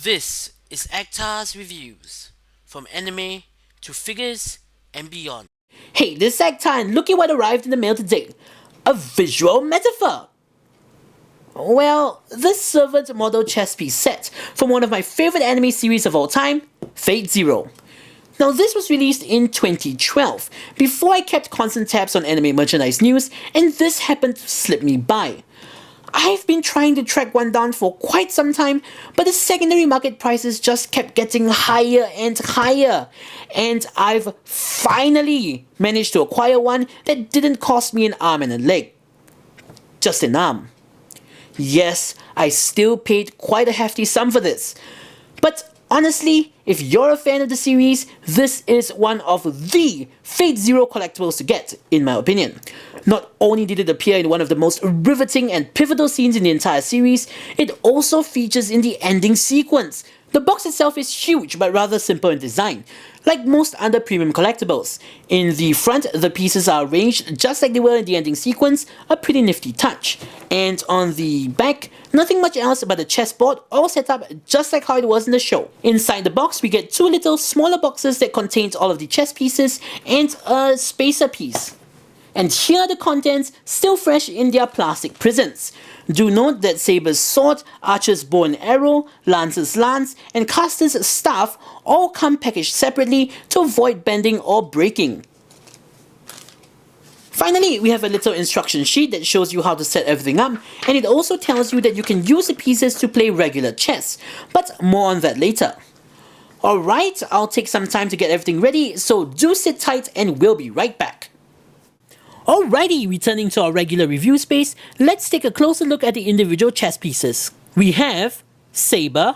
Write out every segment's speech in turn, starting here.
This is Actar's Reviews, from anime to figures and beyond. Hey, this is Actar and look at what arrived in the mail today. A visual metaphor! Well, this servant model chess piece set from one of my favorite anime series of all time, Fate Zero. Now this was released in 2012, before I kept constant tabs on anime merchandise news, and this happened to slip me by. I've been trying to track one down for quite some time, but the secondary market prices just kept getting higher and higher, and I've finally managed to acquire one that didn't cost me an arm and a leg. Just an arm. Yes, I still paid quite a hefty sum for this, but honestly, if you're a fan of the series, this is one of the Fate Zero collectibles to get, in my opinion. Not only did it appear in one of the most riveting and pivotal scenes in the entire series, it also features in the ending sequence. The box itself is huge but rather simple in design, like most other premium collectibles. In the front, the pieces are arranged just like they were in the ending sequence, a pretty nifty touch. And on the back, nothing much else but a chessboard all set up just like how it was in the show. Inside the box, we get two little smaller boxes that contain all of the chess pieces and a spacer piece. And here are the contents, still fresh in their plastic prisons. Do note that Saber's sword, Archer's bow and arrow, Lance's lance, and Caster's staff all come packaged separately to avoid bending or breaking. Finally, we have a little instruction sheet that shows you how to set everything up, and it also tells you that you can use the pieces to play regular chess, but more on that later. Alright, I'll take some time to get everything ready, so do sit tight and we'll be right back. Alrighty, returning to our regular review space, let's take a closer look at the individual chess pieces. We have Saber,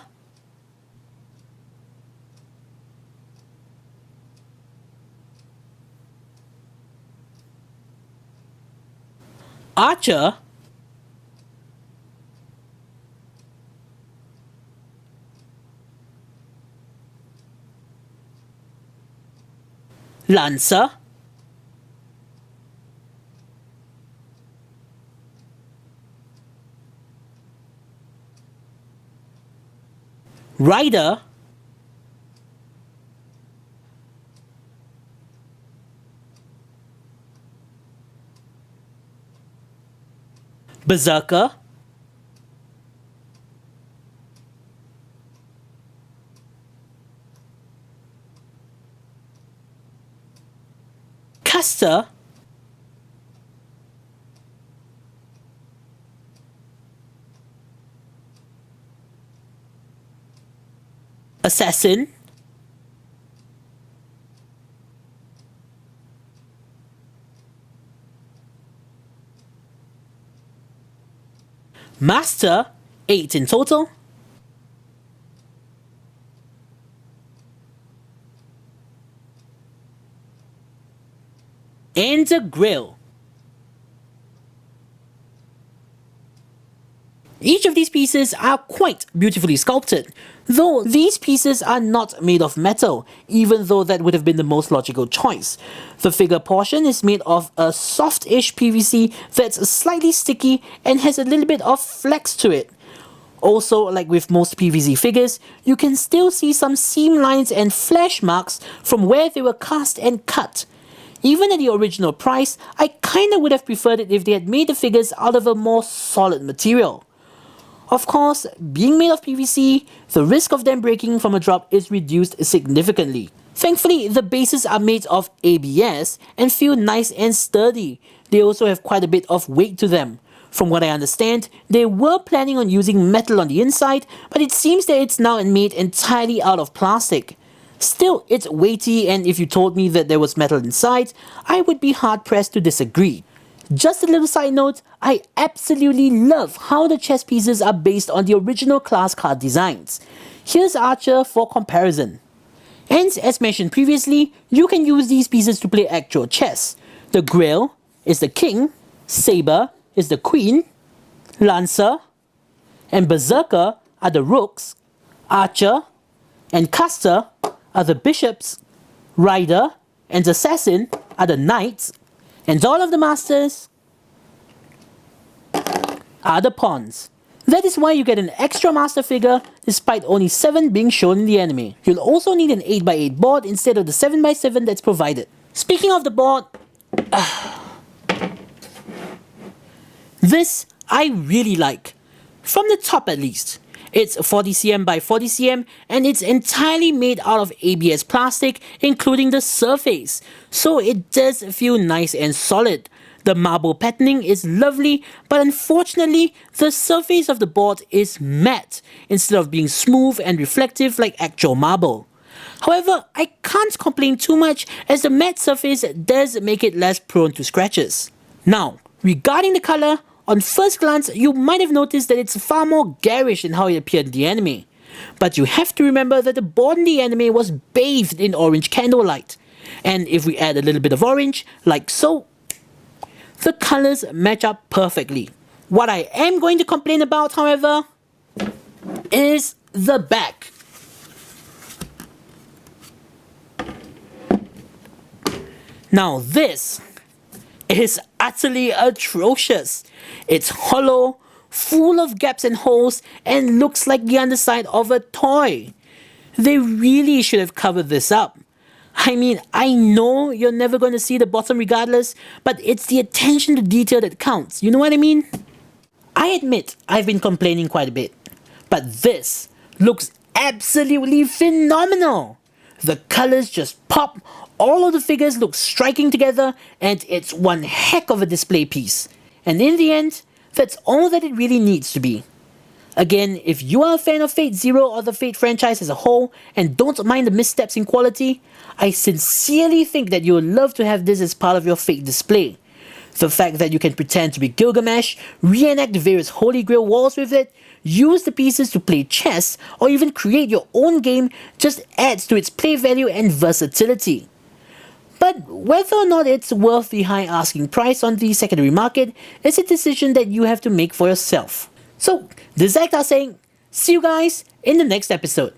Archer, Lancer, Rider, Berserker, Caster, Assassin, Master, 8 in total, and a Grill. Each of these pieces are quite beautifully sculpted, though these pieces are not made of metal, even though that would have been the most logical choice. The figure portion is made of a soft-ish PVC that's slightly sticky and has a little bit of flex to it. Also, like with most PVC figures, you can still see some seam lines and flash marks from where they were cast and cut. Even at the original price, I kinda would have preferred it if they had made the figures out of a more solid material. Of course, being made of PVC, the risk of them breaking from a drop is reduced significantly. Thankfully, the bases are made of ABS and feel nice and sturdy. They also have quite a bit of weight to them. From what I understand, they were planning on using metal on the inside, but it seems that it's now made entirely out of plastic. Still, it's weighty, and if you told me that there was metal inside, I would be hard-pressed to disagree. Just a little side note, I absolutely love how the chess pieces are based on the original class card designs. Here's Archer for comparison. And as mentioned previously, you can use these pieces to play actual chess. The Grill is the king, Saber is the queen, Lancer and Berserker are the rooks, Archer and Caster are the bishops, Rider and Assassin are the knights, and all of the masters are the pawns. That is why you get an extra master figure despite only 7 being shown in the anime. You'll also need an 8x8 board instead of the 7x7 that's provided. Speaking of the board, this I really like. From the top at least. It's 40cm by 40cm and it's entirely made out of ABS plastic, including the surface, so it does feel nice and solid. The marble patterning is lovely, but unfortunately the surface of the board is matte instead of being smooth and reflective like actual marble. However, I can't complain too much as the matte surface does make it less prone to scratches. Now, regarding the colour, on first glance, you might have noticed that it's far more garish than how it appeared in the anime. But you have to remember that the board in the anime was bathed in orange candlelight. And if we add a little bit of orange, like so, the colours match up perfectly. What I am going to complain about, however, is the back. Now this is utterly atrocious. It's hollow, full of gaps and holes, and looks like the underside of a toy. They really should have covered this up. I mean, I know you're never going to see the bottom regardless, but it's the attention to detail that counts, you know what I mean? I admit I've been complaining quite a bit, but this looks absolutely phenomenal. The colours just pop, all of the figures look striking together, and it's one heck of a display piece. And in the end, that's all that it really needs to be. Again, if you are a fan of Fate Zero or the Fate franchise as a whole, and don't mind the missteps in quality, I sincerely think that you would love to have this as part of your Fate display. The fact that you can pretend to be Gilgamesh, reenact the various Holy Grail walls with it, use the pieces to play chess, or even create your own game just adds to its play value and versatility. But whether or not it's worth the high asking price on the secondary market is a decision that you have to make for yourself. So, this is Actor saying, see you guys in the next episode.